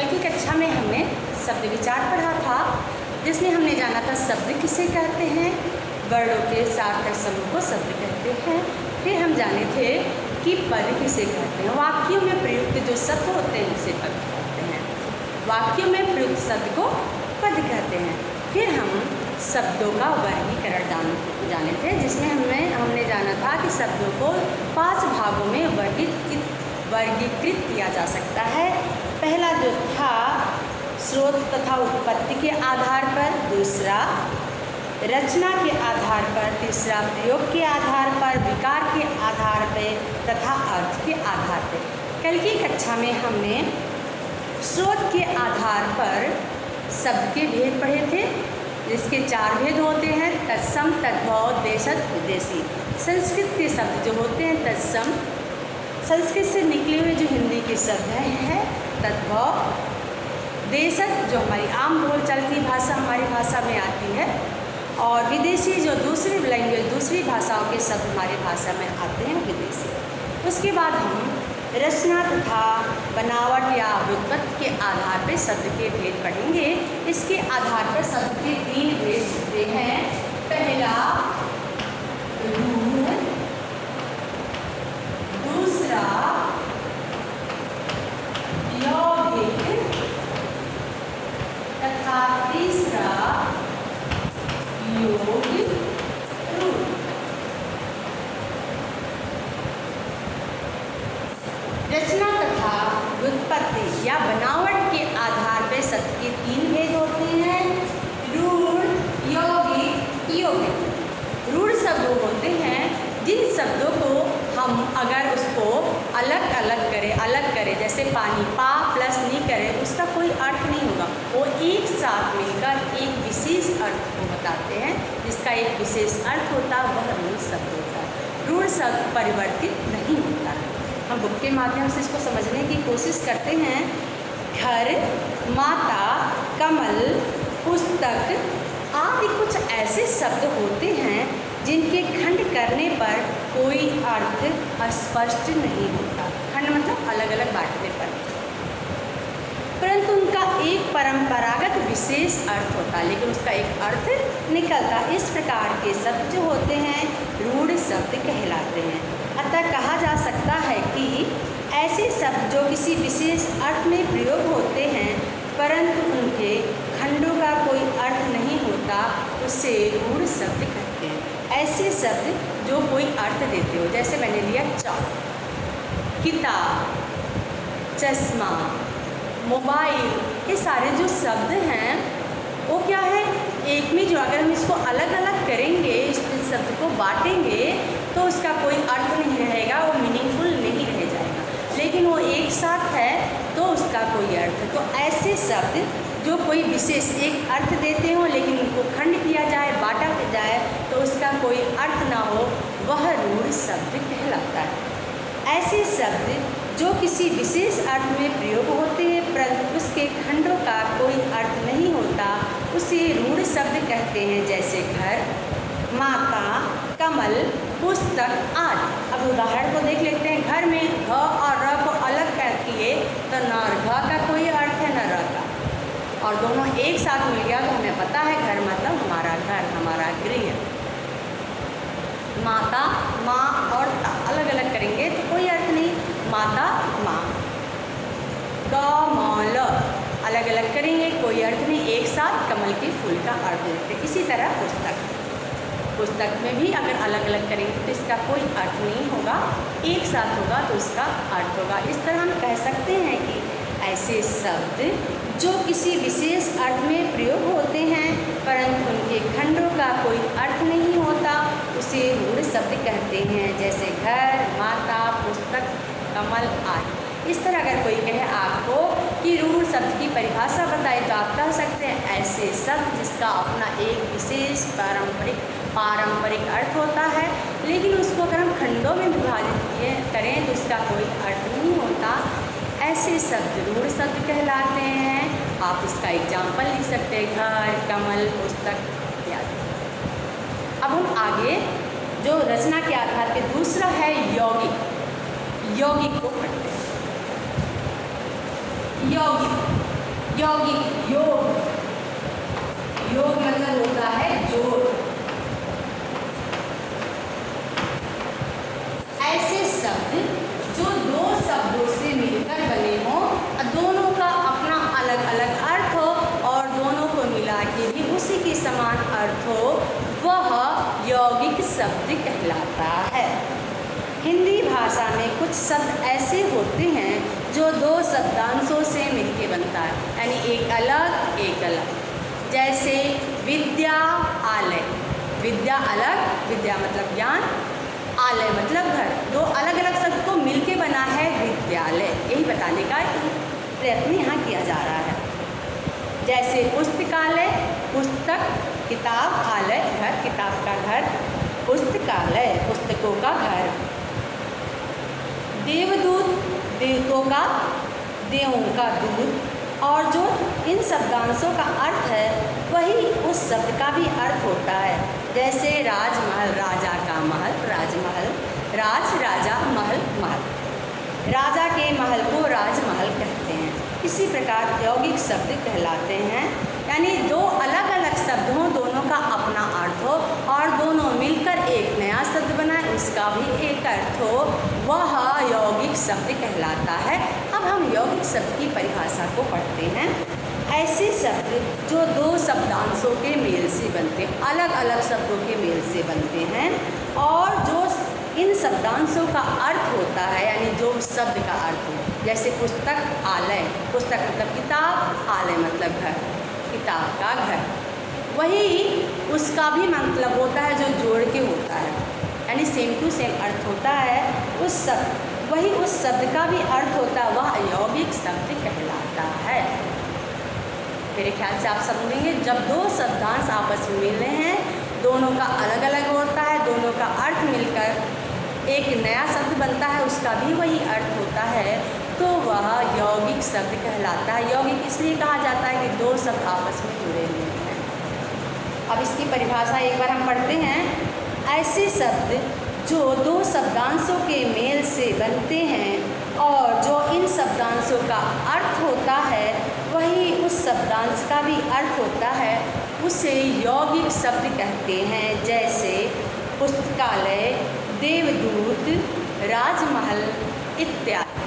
कल की कक्षा में हमने शब्द विचार पढ़ा था, जिसमें हमने जाना था शब्द किसे कहते हैं, वर्णों के सार्थक समूह को शब्द कहते हैं। फिर हम जाने थे कि पद किसे कहते हैं, वाक्यों में प्रयुक्त जो शब्द होते हैं उसे पद कहते हैं, वाक्यों में प्रयुक्त शब्द को पद कहते हैं। फिर हम शब्दों का वर्गीकरण जाने थे, जिसमें हमने जाना था कि शब्दों को 5 भागों में वर्गीकृत किया जा सकता है। पहला जो था स्रोत तथा उत्पत्ति के आधार पर, दूसरा रचना के आधार पर, तीसरा प्रयोग के आधार पर, विकार के आधार पर तथा अर्थ के आधार पर। कल की कक्षा में हमने स्रोत के आधार पर शब्द के भेद पढ़े थे, जिसके 4 भेद होते हैं, तत्सम, तद्भव, देशज, विदेशी। संस्कृत के शब्द जो होते हैं तत्सम, संस्कृत से निकले हुए जो हिंदी के शब्द हैं तद्भव, देशज जो हमारी आम बोलचाल की भाषा हमारी भाषा में आती है, और विदेशी जो दूसरी लैंग्वेज दूसरी भाषाओं के शब्द हमारी भाषा में आते हैं विदेशी। उसके बाद हम रचना तथा बनावट या व्युत्पत्ति के आधार पर शब्द के भेद पढ़ेंगे। इसके आधार पर शब्द के 3 भेद होते हैं। पहला रूढ़, दूसरा यौगिक तथा तीसरा यौगिक रूढ़। रचना तथा व्युत्पत्ति या बनावट के आधार पर शब्द के 3 भेद होते हैं, रूढ़, यौगिक, यौगिक। रूढ़ शब्द होते हैं जिन शब्दों को हम अगर उसको अलग करें, जैसे पानी पा प्लस नहीं करें, उसका कोई अर्थ नहीं होगा। वो एक साथ मिलकर एक विशेष अर्थ को बताते हैं, जिसका एक विशेष अर्थ होता है, वह रूढ़ शब्द होता है। रूढ़ शब्द परिवर्तित नहीं होता है। हम बुक के माध्यम से इसको समझने की कोशिश करते हैं। घर, माता, कमल, पुस्तक आदि कुछ ऐसे शब्द होते हैं जिनके खंड करने पर कोई अर्थ स्पष्ट नहीं होता। खंड मतलब अलग अलग बांटने पर, परंतु उनका एक परंपरागत विशेष अर्थ होता है, लेकिन उसका एक अर्थ निकलता। इस प्रकार के शब्द जो होते हैं रूढ़ शब्द कहलाते हैं। अतः कहा जा सकता है कि ऐसे शब्द जो किसी विशेष अर्थ में प्रयोग होते हैं परंतु उनके खंडों का कोई अर्थ नहीं होता, उसे रूढ़ शब्द कहते हैं। ऐसे शब्द जो कोई अर्थ देते हो, जैसे मैंने लिया चौक, किताब, चश्मा, मोबाइल, ये सारे जो शब्द हैं वो क्या है, एक में जो अगर हम इसको अलग अलग करेंगे, इस शब्द को बांटेंगे तो उसका कोई अर्थ नहीं रहेगा, वो मीनिंगफुल नहीं रह जाएगा। लेकिन वो एक साथ है तो उसका कोई अर्थ। तो ऐसे शब्द जो कोई विशेष एक अर्थ देते हो लेकिन उनको खंड किया जाए, बांटा जाए तो उसका कोई अर्थ ना हो, वह रूढ़ शब्द कहलाता है। ऐसे शब्द जो किसी विशेष अर्थ में प्रयोग होते हैं परंतु उसके खंडों का कोई अर्थ नहीं होता, उसे रूढ़ शब्द कहते हैं। जैसे घर, माता, कमल, पुस्तक आदि। अब उदाहरण को देख लेते हैं। घर में घ और र को अलग कर दिए तो न घ का कोई अर्थ है न र का, और दोनों एक साथ मिल गया तो हमें पता है घर मतलब हमारा घर, हमारा गृह। माता, माँ और ता अलग अलग करेंगे तो कोई अर्थ नहीं, माता, माँ। क, म, ल अलग अलग करेंगे कोई अर्थ नहीं, एक साथ कमल के फूल का अर्थ देते। इसी तरह पुस्तक में भी अगर अलग अलग करेंगे तो इसका कोई अर्थ नहीं होगा, एक साथ होगा तो इसका अर्थ होगा। इस तरह हम कह सकते हैं कि ऐसे शब्द जो किसी विशेष अर्थ में प्रयोग होते हैं परंतु उनके खंडों का कोई अर्थ नहीं होता, उसे रूढ़ शब्द कहते हैं। जैसे घर, माता, पुस्तक, कमल आदि। इस तरह अगर कोई कहे आपको कि रूढ़ शब्द की परिभाषा बताए तो आप कह सकते हैं ऐसे शब्द जिसका अपना एक विशेष पारंपरिक अर्थ होता है, लेकिन उसको अगर हम खंडों में विभाजित करें तो उसका कोई अर्थ नहीं होता, ऐसे शब्द रूढ़ शब्द कहलाते हैं। आप इसका एग्जाम्पल लिख सकते हैं, घर, कमल, पुस्तक इत्यादि। अब हम आगे जो रचना के आधार पे दूसरा है यौगिक को पढ़ते हैं। यौगिक यौगिक योग, योग मतलब होता है जोड़। ऐसे शब्द जो दो शब्दों से मिलकर बने हों, दोनों का अपना अलग अलग अर्थ हो और दोनों को मिला के भी उसी के समान अर्थ हो, वह यौगिक शब्द कहलाता है। हिंदी भाषा में कुछ शब्द ऐसे होते हैं जो दो शब्दांशों से मिलके बनता है, यानी एक अलग एक अलग। जैसे विद्या आलय, विद्या अलग, विद्या मतलब ज्ञान, आलय मतलब घर, दो अलग अलग शब्द को मिलके बना है विद्यालय। यही बताने का प्रयत्न यहाँ किया जा रहा है। जैसे पुस्तकालय, पुस्तक किताब, आलय घर, किताब का घर, पुस्तकालय पुस्तकों का घर। देवदूत, देवतों का, देवों का दूत। और जो इन शब्दांशों का अर्थ है वही उस शब्द का भी अर्थ होता है। जैसे राजमहल, राजा का महल, राजमहल, राज राजा, महल महल, राजा के महल को राजमहल कहते हैं। इसी प्रकार यौगिक शब्द कहलाते हैं, यानी दो अलग अलग शब्द हों, दोनों का अपना अर्थ हो और दोनों मिलकर एक नया शब्द बनाए, उसका भी एक अर्थ हो, वह यौगिक शब्द कहलाता है। अब हम यौगिक शब्द की परिभाषा को पढ़ते हैं। ऐसे शब्द जो दो शब्दांशों के मेल से बनते हैं, अलग अलग शब्दों के मेल से बनते हैं, और जो इन शब्दांशों का अर्थ होता है, यानी जो शब्द का अर्थ हो। जैसे पुस्तक आलय, पुस्तक मतलब किताब, आलय मतलब घर, किताब का घर। वही उसका भी मतलब होता है जो जोड़ के होता है, यानी सेम टू सेम अर्थ होता है उस शब्द, वही उस शब्द का भी अर्थ होता है, वह यौगिक शब्द कहलाता है। मेरे ख्याल से आप समझेंगे, जब दो शब्दांश आपस में मिल रहे हैं, दोनों का अलग अलग होता है, दोनों का अर्थ मिलकर एक नया शब्द बनता है, उसका भी वही अर्थ होता है, तो वह यौगिक शब्द कहलाता है। यौगिक इसलिए कहा जाता है कि दो शब्द आपस में जुड़े हुए हैं। अब इसकी परिभाषा एक बार हम पढ़ते हैं। ऐसे शब्द जो दो शब्दांशों के मेल से बनते हैं और जो इन शब्दांशों का अर्थ होता है वही उस शब्दांश का भी अर्थ होता है, उसे यौगिक शब्द कहते हैं। जैसे पुस्तकालय, देवदूत, राजमहल इत्यादि,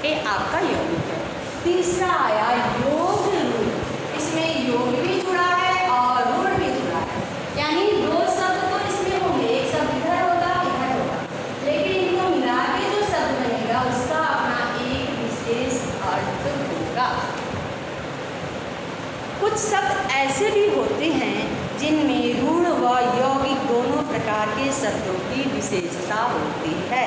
ये आपका यौगिक है। तीसरा आया योग रूढ़। इसमें योग भी जुड़ा है और रूढ़ भी जुड़ा है, यानी दो शब्द तो इसमें होंगे, एक शब्द इधर होगा इधर होगा, लेकिन इनको मिला के जो शब्द बनेगा उसका अपना एक विशेष अर्थ होगा। कुछ शब्द ऐसे भी होते हैं जिनमें रूढ़ व यौगिक दोनों प्रकार के शब्दों की विशेषता होती है।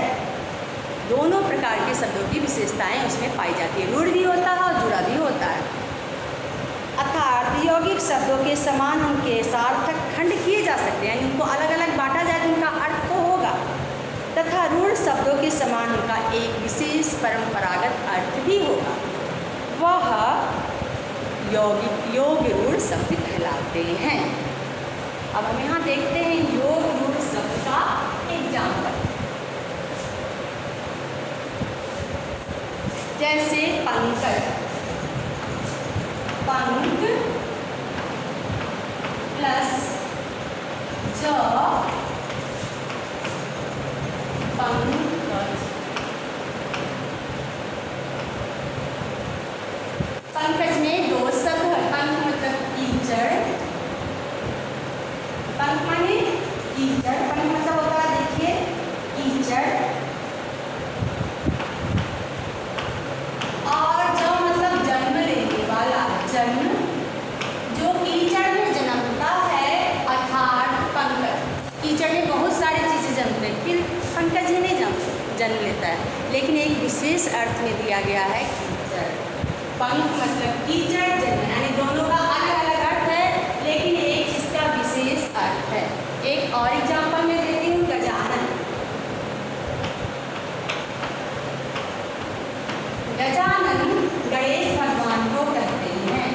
दोनों प्रकार के शब्दों की विशेषताएं उसमें पाई जाती है, रूढ़ भी होता है और जुड़ा भी होता है। अर्थात यौगिक शब्दों के समान उनके सार्थक खंड किए जा सकते हैं, यानी उनको अलग अलग बांटा जाए तो उनका अर्थ तो होगा, तथा रूढ़ शब्दों के समान उनका एक विशेष परंपरागत अर्थ भी होगा। वह यौगिक योग रूढ़ शब्द कहलाते हैं। अब हम यहाँ देखते हैं योग रूढ़ शब्द का एग्जाम्पल। जैसे पंकज, पंक प्लस ज, पंकज। पंकज में दो शब्द है, पंक मतलब कीचड़, पंक माने कीचड़, पंक मतलब होता है देखिए कीचड़, और जो मतलब जन्म लेने वाला, जन्म जो कीचड़ में जन्मता है, अर्थात पंकज। कीचड़ में बहुत सारी चीज़ें जन्मते हैं, फिर पंकज ही नहीं जन्म लेता है, लेकिन एक विशेष अर्थ में दिया गया है कीचड़। पंक मतलब कीचड़, जन्म, यानी दोनों का अलग अलग अर्थ है, लेकिन एक इसका विशेष अर्थ है। एक और एग्जाम्पल में देती हूँ, गजानन। गजानन गणेश भगवान को कहते हैं।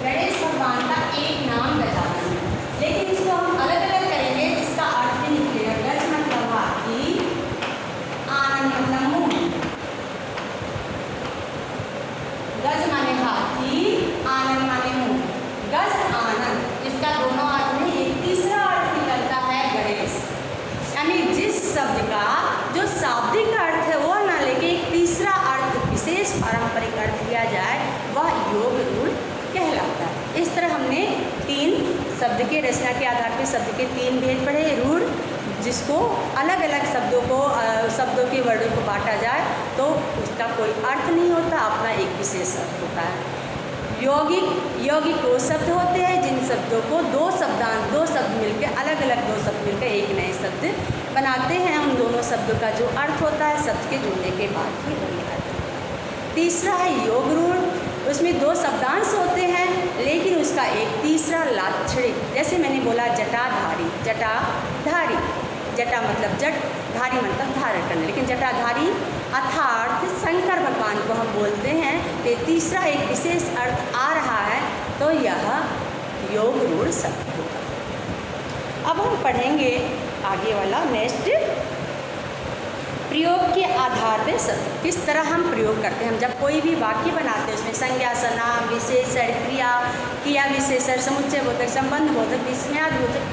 गणेश भगवान का एक नाम गजानन है, लेकिन इसको हम अलग अलग करेंगे, इसका अर्थ निकलेगा। गज मतलब हाथी, आनंद मतलब मुंह, शब्द का जो शाब्दिक अर्थ है वो ना लेके एक तीसरा अर्थ, विशेष पारंपरिक अर्थ लिया जाए, वह योग रूढ़ कहलाता है। इस तरह हमने 3 शब्द के रचना के आधार पर शब्द के 3 भेद पढ़े। रूढ़, जिसको अलग अलग शब्दों के वर्णों को बांटा जाए तो उसका कोई अर्थ नहीं होता, अपना एक विशेष अर्थ होता है। यौगिक वो शब्द होते हैं जिन शब्दों को दो शब्द मिलकर अलग अलग 2 शब्द मिलकर एक नए शब्द बनाते हैं। उन दोनों शब्दों का जो अर्थ होता है शब्द के जुड़ने के बाद ही वही अर्थ होता है। तीसरा है योग रूढ़, उसमें 2 शब्दांश होते हैं लेकिन उसका एक तीसरा लाक्षणिक, जैसे मैंने बोला जटाधारी, जटा मतलब जट, धारी मतलब धारण करना, लेकिन जटाधारी अर्थात शंकर भगवान को हम बोलते हैं। तो तीसरा एक विशेष अर्थ आ रहा है तो यह योग रूढ़ शब्द होगा। अब हम पढ़ेंगे आगे वाला नेक्स्ट, प्रयोग के आधार पर शब्द किस तरह हम प्रयोग करते हैं। हम जब कोई भी वाक्य बनाते हैं उसमें संज्ञा, सर्वनाम, विशेषण, क्रिया विशेषण, समुच्चय बोधक, संबंध बोधक, विस्मयादि बोधक,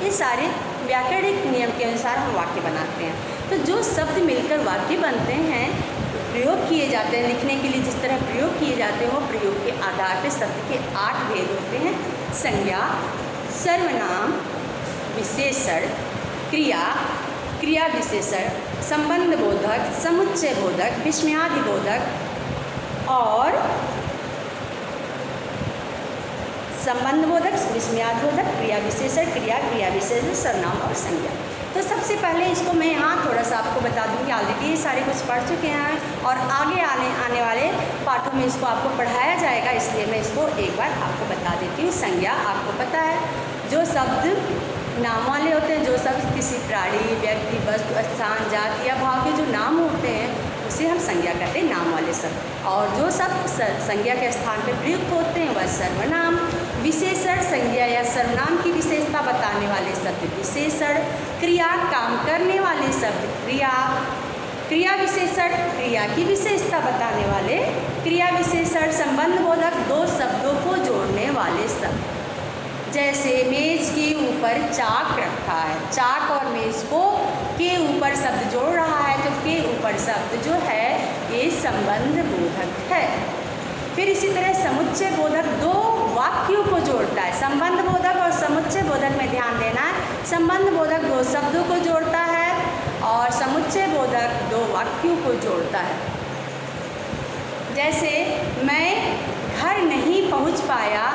ये सारे व्याकरणिक नियम के अनुसार हम वाक्य बनाते हैं। तो जो शब्द मिलकर वाक्य बनते हैं, प्रयोग किए जाते हैं, लिखने के लिए जिस तरह प्रयोग किए जाते हैं वो प्रयोग के आधार पर शब्द के 8 भेद होते हैं। संज्ञा, सर्वनाम, विशेषण, क्रिया विशेषण, संबंध बोधक, समुच्चय बोधक, विस्मयादि बोधक और संबंध बोधक, विस्मयादि बोधक, क्रिया विशेषण, क्रिया विशेषण, सर्वनाम और संज्ञा। तो सबसे पहले इसको मैं यहाँ थोड़ा सा आपको बता दूँगी, ऑलरेडी ये सारे कुछ पढ़ चुके हैं और आगे आने वाले पाठों में इसको आपको पढ़ाया जाएगा, इसलिए मैं इसको एक बार आपको बता देती हूँ। संज्ञा आपको पता है, जो शब्द नाम वाले होते हैं, जो शब्द किसी प्राणी, व्यक्ति, वस्तु, स्थान, जाति या भाव के जो नाम होते हैं उसे हम संज्ञा कहते हैं, नाम वाले शब्द। और जो शब्द संज्ञा के स्थान पर प्रयुक्त होते हैं वह सर्वनाम। विशेषण, संज्ञा या सर्वनाम की विशेषता बताने वाले शब्द विशेषण। क्रिया, काम करने वाले शब्द क्रिया विशेषण, क्रिया की विशेषता बताने वाले क्रिया विशेषण। संबंध बोधक, 2 शब्दों को जोड़ने वाले शब्द, जैसे मेज के ऊपर चाक रखा है, चाक और मेज को के ऊपर शब्द जोड़ रहा है तो के ऊपर शब्द जो है ये संबंध बोधक है। फिर इसी तरह समुच्चय बोधक 2 वाक्यों को जोड़ता है। संबंध बोधक और समुच्चय बोधक में ध्यान देना है, संबंध बोधक 2 शब्दों को जोड़ता है और समुच्चय बोधक 2 वाक्यों को जोड़ता है। जैसे मैं घर नहीं पहुंच पाया,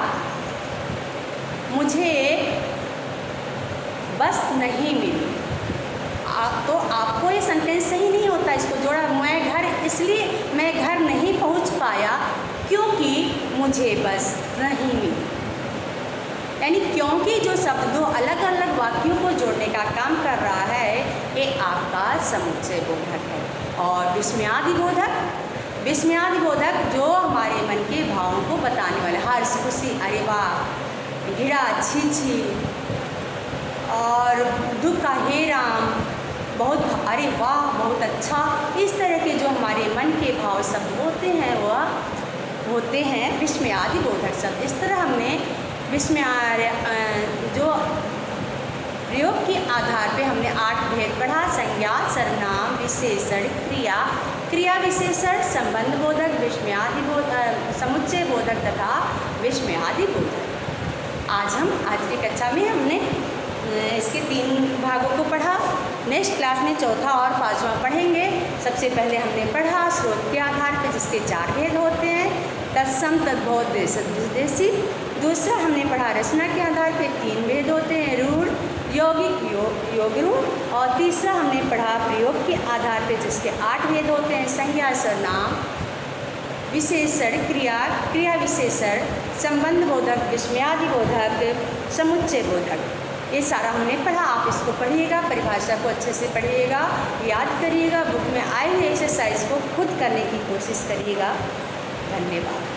मुझे बस नहीं मिली, तो आपको ये सेंटेंस सही नहीं होता। इसको जोड़ा, मैं घर नहीं पहुंच पाया क्योंकि मुझे बस नहीं मिली। यानी क्योंकि जो शब्द 2 अलग अलग वाक्यों को जोड़ने का काम कर रहा है ये आपका समुच्चय बोधक है। और विस्मयादि बोधक जो हमारे मन के भावों को बताने वाले, हर्ष, खुशी, अरे वाह, घृणा, छी, और दुख का हे राम, बहुत, अरे वाह, बहुत अच्छा, इस तरह के जो हमारे मन के भाव शब्द होते हैं वह होते हैं विस्मयादि बोधक शब्द। इस तरह हमने जो प्रयोग के आधार पे हमने 8 भेद पढ़ा, संज्ञा, सर्वनाम, विशेषण, क्रिया विशेषण, संबंध बोधक, विस्मयादि बोधक, समुच्चय बोधक तथा विस्मयादि बोधक। आज की कक्षा में हमने इसके 3 भागों को पढ़ा। नेक्स्ट क्लास में 4था और 5वां पढ़ेंगे। सबसे पहले हमने पढ़ा स्रोत के आधार पर जिसके 4 भेद होते हैं, तत्सम, तद्भव, देशी। दूसरा हमने पढ़ा रचना के आधार पर 3 भेद होते हैं, रूढ़, यौगिक, योग रूढ़। और तीसरा हमने पढ़ा प्रयोग के आधार पर जिसके 8 भेद होते हैं, संज्ञा, सर्वनाम, विशेषण, क्रिया विशेषण, संबंध बोधक, विस्मयादि बोधक, समुच्चय बोधक। ये सारा हमने पढ़ा। आप इसको पढ़िएगा, परिभाषा को अच्छे से पढ़िएगा, याद करिएगा, बुक में आए हुए एक्सरसाइज को खुद करने की कोशिश करिएगा। धन्यवाद।